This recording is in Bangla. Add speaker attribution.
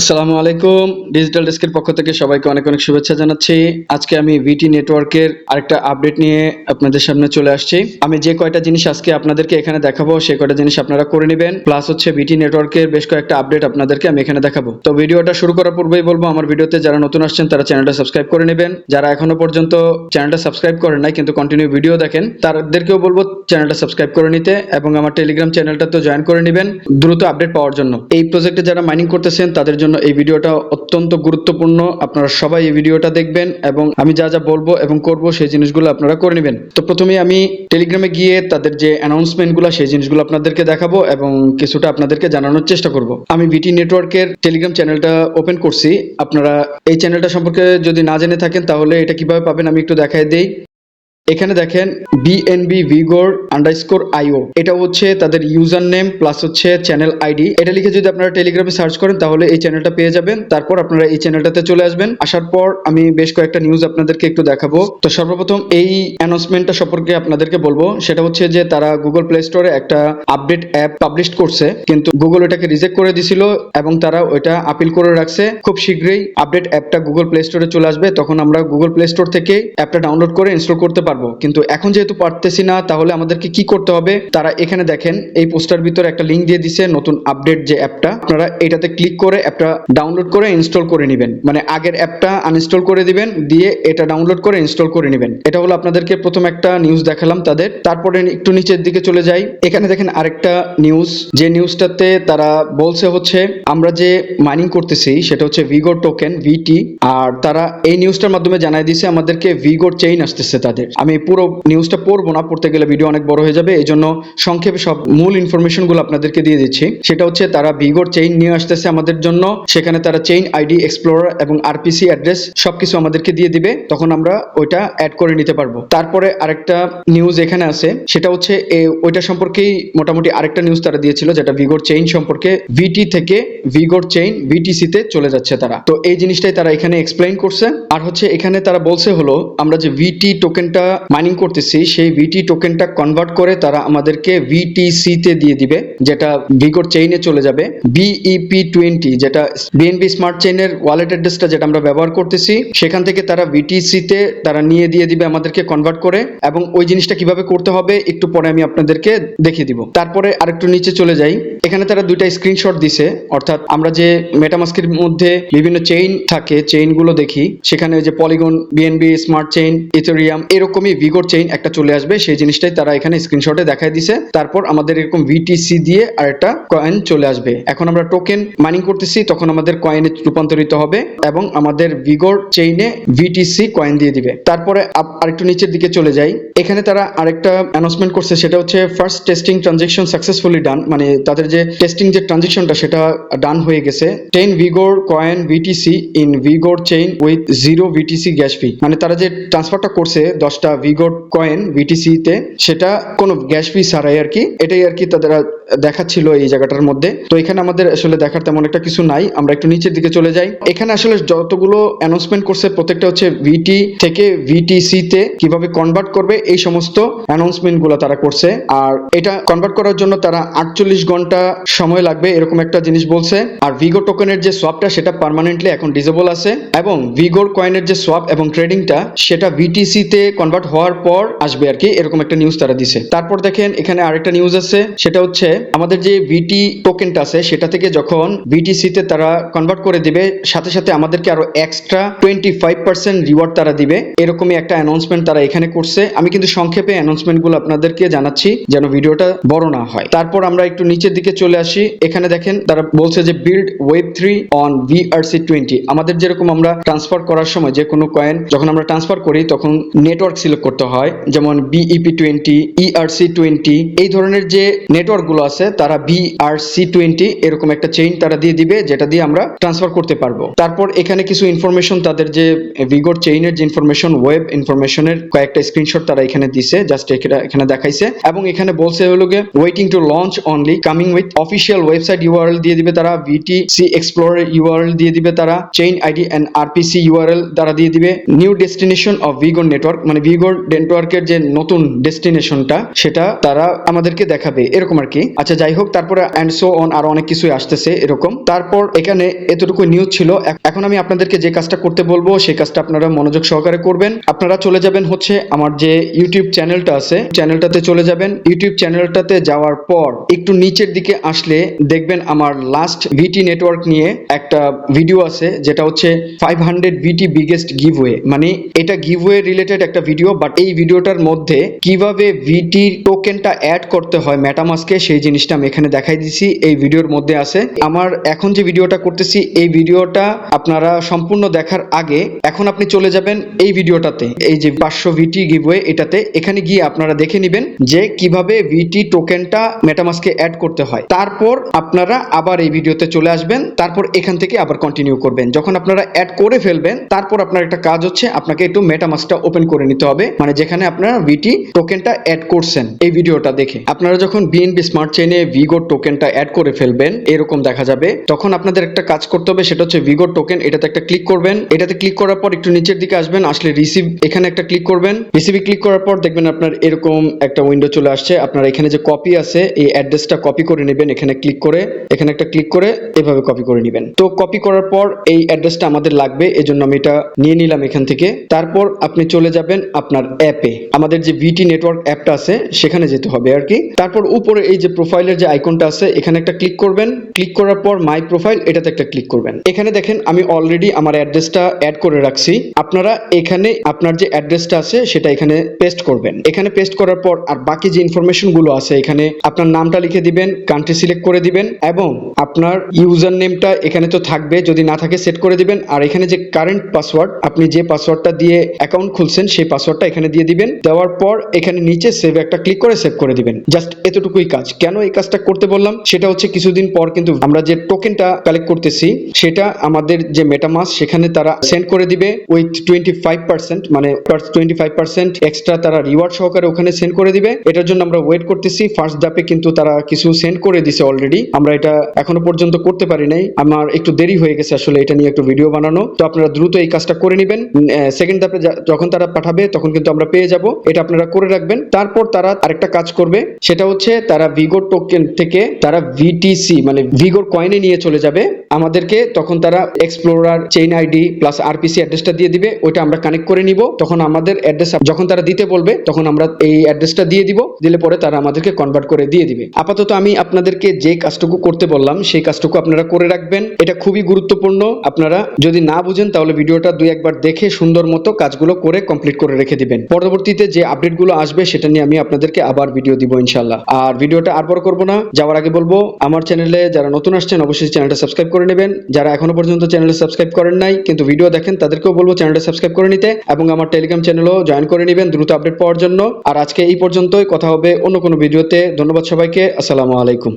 Speaker 1: আসসালামু আলাইকুম। ডিজিটাল ডেস্কের পক্ষ থেকে সবাইকে অনেক অনেক শুভেচ্ছা জানাচ্ছি। আজকে আমি ভিটি নেটওয়ার্কের আরেকটা আপডেট নিয়ে আপনাদের সামনে চলে আসছি। আমি যে কয়টা জিনিস আজকে আপনাদেরকে এখানে দেখাবো সেই কয়টা জিনিস আপনারা করে নেবেন, প্লাস হচ্ছে ভিটি নেটওয়ার্কের বেশ কয়েকটা আপডেট আপনাদেরকে আমি এখানে দেখাবো। তো ভিডিওটা শুরু করার পূর্বেই বলবো, আমার ভিডিওতে যারা নতুন আসছেন তারা চ্যানেলটা সাবস্ক্রাইব করে নেবেন। যারা এখনো পর্যন্ত চ্যানেলটা সাবস্ক্রাইব করেন নাই কিন্তু কন্টিনিউ ভিডিও দেখেন, তাদেরকেও বলবো চ্যানেলটা সাবস্ক্রাইব করে নিতে এবং আমার টেলিগ্রাম চ্যানেলটা তো জয়েন করে নেবেন দ্রুত আপডেট পাওয়ার জন্য। এই প্রজেক্টে যারা মাইনিং করতেছেন তাদের জন্য এই ভিডিওটা অত্যন্ত গুরুত্বপূর্ণ। আপনারা সবাই এই ভিডিওটা দেখবেন এবং আমি যা যা বলবো এবং করব সেই জিনিসগুলো আপনারা করে নেবেন। তো প্রথমেই আমি টেলিগ্রামে গিয়ে তাদের যে অ্যানাউন্সমেন্টগুলো সেই জিনিসগুলো আপনাদেরকে দেখাবো এবং কিছুটা আপনাদেরকে জানানোর চেষ্টা করব। আমি ভিটি নেটওয়ার্কের টেলিগ্রাম চ্যানেলটা ওপেন করছি। আপনারা এই চ্যানেলটা সম্পর্কে যদি না জেনে থাকেন তাহলে এটা কিভাবে পাবেন আমি একটু দেখাই দেই। এখানে দেখেন বিএনবি ভিগর আন্ডারস্কোর আইও, এটা হচ্ছে তাদের ইউজার নেম প্লাস হচ্ছে চ্যানেল আইডি। এটা লিখে যদি আপনারা টেলিগ্রামে সার্চ করেন তাহলে এই চ্যানেলটা পেয়ে যাবেন। তারপর আপনারা এই চ্যানেলটাতে চলে আসবেন। আসার পর আমি বেশ কয়েকটা নিউজ আপনাদেরকে একটু দেখাবো। তো সর্বপ্রথম এই অ্যানাউন্সমেন্টটা সম্পর্কে আপনাদেরকে বলবো, সেটা হচ্ছে যে তারা গুগল প্লে স্টোরে একটা আপডেট অ্যাপ পাবলিশ করছে, কিন্তু গুগল ওটাকে রিজেক্ট করে দিছিল এবং তারা ওইটা আপিল করে রাখছে। খুব শীঘ্রই আপডেট অ্যাপটা গুগল প্লে স্টোরে চলে আসবে, তখন আমরা গুগল প্লে স্টোর থেকে অ্যাপটা ডাউনলোড করে ইনস্টল করতে পারবো। কিন্তু এখন যেহেতু পারতেছি না, তাহলে আমাদেরকে কি করতে হবে, তারা এখানে দেখেন এই পোস্টার ভিতরে একটা লিংক দিয়ে দিছে নতুন আপডেট যে অ্যাপটা, আপনারা এটাতে ক্লিক করে অ্যাপটা ডাউনলোড করে ইনস্টল করে নেবেন। মানে আগের অ্যাপটা আনইনস্টল করে দিবেন, দিয়ে এটা ডাউনলোড করে ইনস্টল করে নেবেন। এটা হলো আপনাদেরকে প্রথম একটা নিউজ দেখালাম তাদের। তারপরে একটু নিচের দিকে চলে যাই। এখানে দেখেন আরেকটা নিউজ, যে নিউজটাতে তারা বলছে হচ্ছে আমরা যে মাইনিং করতেছি সেটা হচ্ছে ভিগর টোকেন ভিটি, আর তারা এই নিউজটার মাধ্যমে জানাই দিয়েছে আমাদেরকে ভিগর চেইন আসতেছে তাদের। আমি পুরো নিউজটা পড়বো না, পড়তে গেলে ভিডিও অনেক বড় হয়ে যাবে, এই জন্য সংক্ষেপে সব মূল ইনফরমেশন গুলো আপনাদেরকে দিয়ে দিচ্ছি। সেটা হচ্ছে তারা ভিগর চেইন নিয়ে আসতেছে আমাদের জন্য। সেখানে তারা চেইন আইডি, এক্সপ্লোরার এবং আরপিসি অ্যাড্রেস সবকিছু আমাদেরকে দিয়ে দিবে, তখন আমরা ওইটা অ্যাড করে নিতে পারবো। তারপরে আরেকটা নিউজ এখানে আছে, সেটা হচ্ছে ওইটা সম্পর্কেই মোটামুটি আরেকটা নিউজ তারা দিয়েছিল, যেটা ভিগর চেইন সম্পর্কে। ভিটি থেকে ভিগর চেইন ভিটিসি তে চলে যাচ্ছে তারা। তো এই জিনিসটাই তারা এখানে এক্সপ্লেইন করছে। আর হচ্ছে এখানে তারা বলছে হলো আমরা যে ভিটি টোকেনটা মাইনিং করতেছি সেই ভিটি টোকেনটা কনভার্ট করে তারা আমাদেরকে ভিটিসি তে দিয়ে দিবে, যেটা ভিগর চেইনে চলে যাবে। বিইপি 20 যেটা বিএনবি স্মার্ট চেইনের ওয়ালেট অ্যাড্রেসটা যেটা আমরা ব্যবহার করতেছি, সেখান থেকে তারা ভিটিসি তে তারা নিয়ে দিয়ে দিবে আমাদেরকে কনভার্ট করে। এবং ওই জিনিসটা কিভাবে করতে হবে একটু পরে আমি আপনাদেরকে দেখিয়ে দিব। তারপরে আরেকটু নিচে চলে যাই। এখানে তারা দুইটা স্ক্রিনশট দিছে, অর্থাৎ আমরা যে মেটামাস্কের মধ্যে বিভিন্ন চেইন থাকে, চেইন গুলো দেখি, সেখানে যে polygon, BNB smart chain, Ethereum, এরকমই ভিগর চেইন একটা চলে আসবে। সেই জিনিসটাই তারা এখানে স্ক্রিনশটে দেখাই দিছে। তারপর আমাদের এরকম ভিটিসি দিয়ে আরেকটা কয়েন চলে আসবে। এখন আমরা টোকেন মাইনিং করতেছি, তখন আমাদের কয়েনে রূপান্তরিত হবে এবং আমাদের ভিগর চেইনে ভিটিসি কয়েন দিয়ে দিবে। তারপরে আরেকটু নিচের দিকে চলে যাই। এখানে তারা আরেকটা অ্যানাউন্সমেন্ট করছে, সেটা হচ্ছে ফার্স্ট টেস্টিং ট্রানজাকশন সাকসেসফুলি ডান। মানে তাদের যে টেস্টিং যে ট্রানজাকশনটা সেটা ডান হয়ে গেছে। 10 ভিগর coin VTC in ভিগর chain with 0 VTC gas ফি। মানে তারা যে ট্রান্সফারটা করছে 10টা ভিগর কয়েন ভিটিসি তে, সেটা কোনো গ্যাস ফি ছাড়াই আর কি। এটাই আর কি তাদের দেখাচ্ছিল এই জায়গাটার মধ্যে। তো এখানে আমাদের আসলে দেখার তেমন একটা কিছু নাই। আমরা একটু নিচের দিকে চলে যাই। এখানে আসলে যতগুলো অ্যানাউন্সমেন্ট করছে প্রত্যেকটা হচ্ছে ভিটি থেকে ভিটিসি তে কিভাবে কনভার্ট করবে এই সমস্ত অ্যানাউন্সমেন্ট গুলো তারা করছে। আর এটা কনভার্ট করার জন্য তারা 48 ঘন্টা সময় লাগবে এরকম একটা জিনিস বলছে। আর ভিগো টোকেনের যে সোয়াপটা সেটা পার্মানেন্টলি এখন ডিসেবল আছে, এবং ভিগোর কয়েনের যে সোয়াপ এবং ট্রেডিংটা সেটা ভিটিসি তে কনভার্ট হওয়ার পর আসবে আর কি, এরকম একটা নিউজ তারা দিছে। তারপর দেখেন এখানে আরেকটা নিউজ আছে, সেটা হচ্ছে আমাদের যে ভিটি টোকেনটা আছে সেটা থেকে যখন ভিটিসি তে তারা কনভার্ট করে দিবে, সাথে সাথে আমাদেরকে আরো এক্সট্রা 25% রিওয়ার্ড তারা দিবে। এরকমই একটা অ্যানাউন্সমেন্ট তারা এখানে করছে। আমি কিন্তু সংক্ষেপে অ্যানাউন্সমেন্ট গুলো আপনাদেরকে জানাচ্ছি যেন ভিডিওটা বড় না হয়। তারপর আমরা একটু নিচের দিকে চলে আসি। এখানে দেখেন তারা বলছে যে বিল্ড ওয়েব3 অন VRC20। আমাদের যেরকম আমরা ট্রান্সফার করার সময় যে কোনো কয়েন যখন আমরা ট্রান্সফার করি তখন নেটওয়ার্ক সিলেক্ট করতে হয়, যেমন BEP20, ERC20, এই ধরনের যে নেটওয়ার্ক গুলো আছে তারা BRC20 এরকম একটা চেইন তারা দিয়ে দিবে, যেটা দিয়ে আমরা ট্রান্সফার করতে পারবো। তারপর এখানে কিছু ইনফরমেশন, তাদের যে ভিগর চেইনের যে ইনফরমেশন, ওয়েব ইনফরমেশনের কয়েকটা স্ক্রিনশট তারা এখানে দিছে, জাস্ট এখানে দেখাইছে। এবং এখানে বলছে হলো গিয়ে waiting to launch only, coming with official website URL দিয়ে দিবে তারা, ভিটিসি এক্সপ্লোরার ইউআরএল দিয়ে দিবে তারা, chain ID and RPC URL তারা দিয়ে দিবে, new destination of Vigor network, মানে ভিগর নেটওয়ার্কের যে নতুন ডেস্টিনেশনটা সেটা তারা আমাদেরকে দেখাবে এরকম আর কি। আচ্ছা যাই হোক, তারপরে অ্যান্ড সো অন আরো অনেক কিছুই আসতেছে এরকম। তারপর এখানে এতটুকু নিউজ ছিল। এখন আমি আপনাদেরকে যে কাজটা করতে বলবো সেই কাজটা আপনারা মনোযোগ সহকারে করবেন। আপনারা চলে যাবেন হচ্ছে আমার যে ইউটিউব চ্যানেলটা আছে, চ্যানেলটাতে চলে যাবেন। ইউটিউব চ্যানেলটাতে যাওয়ার পর একটু নিচের দিকে আসলে দেখবেন আমার লাস্ট ভিটি নেটওয়ার্ক নিয়ে একটা ভিডিও আছে, যেটা হচ্ছে 500 ভিটি বিগেস্ট গিভওয়ে। মানে এটা গিভওয়ে রিলেটেড একটা ভিডিও, বাট এই ভিডিওটার মধ্যে কিভাবে ভিটি টোকেনটা অ্যাড করতে হয় মেটামাস্কে সেই জিনিসটা আমি এখানে দেখাই দিছি, এই ভিডিওর মধ্যে আছে। আমার এখন যে ভিডিওটা করতেছি এই ভিডিওটা আপনারা সম্পূর্ণ দেখার আগে এখন আপনি চলে যাবেন এই ভিডিওটাতে, এই যে 500 ভিটি গিভওয়ে এটাতে। এখানে গিয়ে আপনারা দেখে নেবেন যে কিভাবে ভিটি টোকেনটা মেটামাস্কে অ্যাড করতে হয়। তারপর আপনারা আবার এই ভিডিওতে চলে আসবেন, তারপর এখান থেকে আবার কন্টিনিউ করবেন। যখন আপনারা অ্যাড করে ফেলবেন তারপর আপনার একটা কাজ হচ্ছে আপনাকে একটু মেটামাস্কটা ওপেন করে নিতে হবে, মানে যেখানে আপনারা ভিটি টোকেনটা অ্যাড করছেন। এই ভিডিওটা দেখে আপনারা যখন বিএনবি স্মার্ট চেইনে ভিগর টোকেনটা অ্যাড করে ফেলবেন এরকম দেখা যাবে, তখন আপনাদের একটা কাজ করতে হবে, সেটা হচ্ছে ভিগর টোকেন। এটাতে একটা ক্লিক করবেন। এটাতে ক্লিক করার পর একটু নিচের দিকে আসবেন, আসলে রিসিভ এখানে একটা ক্লিক করবেন। রিসিভে ক্লিক করার পর দেখবেন আপনার এরকম একটা উইন্ডো চলে আসছে। আপনারা এখানে যে কপি আছে এই অ্যাড্রেসটা কপি করে নেবেন, এখানে ক্লিক করে, এখানে একটা ক্লিক করে এভাবে কপি করে নেবেন। তো কপি করার পর এই অ্যাড্রেসটা আমাদের লাগবে, এজন্য আমি এটা নিয়ে নিলাম এখান থেকে। তারপর আপনি চলে যাবেন আপনার অ্যাপে, আমাদের যে ভিটি নেটওয়ার্ক অ্যাপটা আছে সেখানে যেতে হবে আর কি। তারপর উপরে এই যে প্রোফাইলের যে আইকনটা আছে এখানে একটা ক্লিক করবেন। ক্লিক করার পর মাই প্রোফাইল এটাতে একটা ক্লিক করবেন। এখানে দেখেন আমি অলরেডি আমার অ্যাড্রেসটা অ্যাড করে রাখছি। আপনারা এখানে আপনার যে অ্যাড্রেসটা আছে সেটা এখানে পেস্ট করবেন। এখানে পেস্ট করার পর আর বাকি যে ইনফরমেশন গুলো আছে এখানে আপনার নামটা লিখে দিবেন, কান্ট্রি সিলেক্ট করে দিবেন এবং আপনার ইউজার নেমটা এখানে তো থাকবে, যদি না থাকে সেট করে দিবেন। আর এখানে যে কারেন্ট পাসওয়ার্ড, আপনি যে পাসওয়ার্ডটা দিয়ে অ্যাকাউন্ট খুলছেন সেই পাসওয়ার্ডটা এখানে দিয়ে দিবেন। দেওয়ার পর এখানে নিচে সেভ একটা ক্লিক করে সেভ করে দিবেন। জাস্ট এতটুকুই কাজ। কেন এই কাজটা করতে বললাম সেটা হচ্ছে কিছুদিন পর কিন্তু আমরা যে টোকেনটা কালেক্ট করতেছি সেটা আমাদের যে মেটামাস্ক সেখানে তারা সেন্ড করে দিবে উইথ 25%, মানে 25% এক্সট্রা তারা রিওয়ার্ড সহকারে ওখানে সেন্ড করে দিবে। এটার জন্য আমরা ওয়েট করতেছি। ফার্স্ট ধাপে কিন্তু তারা কিছু সেন্ড করে দিছে অলরেডি, আমরা এটা এখনো পর্যন্ত করতে পারি নাই। আমার একটু দেরি হয়ে গেছে আসলে এটা নিয়ে একটু ভিডিও বানানো, তো আপনারা দ্রুত এই কাজটা করে নেবেন। সেকেন্ড ধাপে যখন তারা পাঠাবে তখন কিন্তু আমরা পেয়ে যাব, এটা আপনারা করে রাখবেন। তারপর তারা আরেকটা কাজ করবে, সেটা হচ্ছে তারা ভিগর টোকেন থেকে তারা ভিটিসি মানে ভিগর কয়েনে নিয়ে চলে যাবে আমাদেরকে। তখন তারা explorer chain ID plus RPC অ্যাড্রেসটা দিয়ে দিবে, ওইটা আমরা কানেক্ট করে নিব। তখন আমাদের অ্যাড্রেস যখন তারা দিতে বলবে তখন আমরা এই অ্যাড্রেসটা দিয়ে দিব, দিলে পরে তারা আমাদেরকে কনভার্ট করে দিয়ে দিবে। আপাতত আমি আপনাদেরকে যে কাজটুকু করতে বললাম সেই কাজটুকু আপনারা করে রাখবেন, এটা খুবই গুরুত্বপূর্ণ। আপনারা যদি না বুঝেন তাহলে ভিডিওটা দুই একবার দেখে সুন্দর মতো কাজগুলো করে কমপ্লিট করে রেখে দিবেন। পরবর্তীতে যে আপডেটগুলো আসবে সেটা নিয়ে আমি আপনাদেরকে আবার ভিডিও দিব ইনশাআল্লাহ। আর ভিডিওটা আর বড় করব না, যাওয়ার আগে বলবো আমার চ্যানেলে যারা নতুন আসছেন অবশ্যই চ্যানেলটা সাবস্ক্রাইব করে নেবেন। যারা এখনো পর্যন্ত চ্যানেলটা সাবস্ক্রাইব করেন নাই কিন্তু ভিডিও দেখেন তাদেরকেও বলবো চ্যানেলটা সাবস্ক্রাইব করে নিতে এবং আমার টেলিগ্রাম চ্যানেলও জয়েন করে নেবেন দ্রুত আপডেট পাওয়ার জন্য। আর আজকে এই পর্যন্তই, কথা হবে অন্য কোনো ভিডিওতে। ধন্যবাদ সবাইকে, আসসালামু আলাইকুম।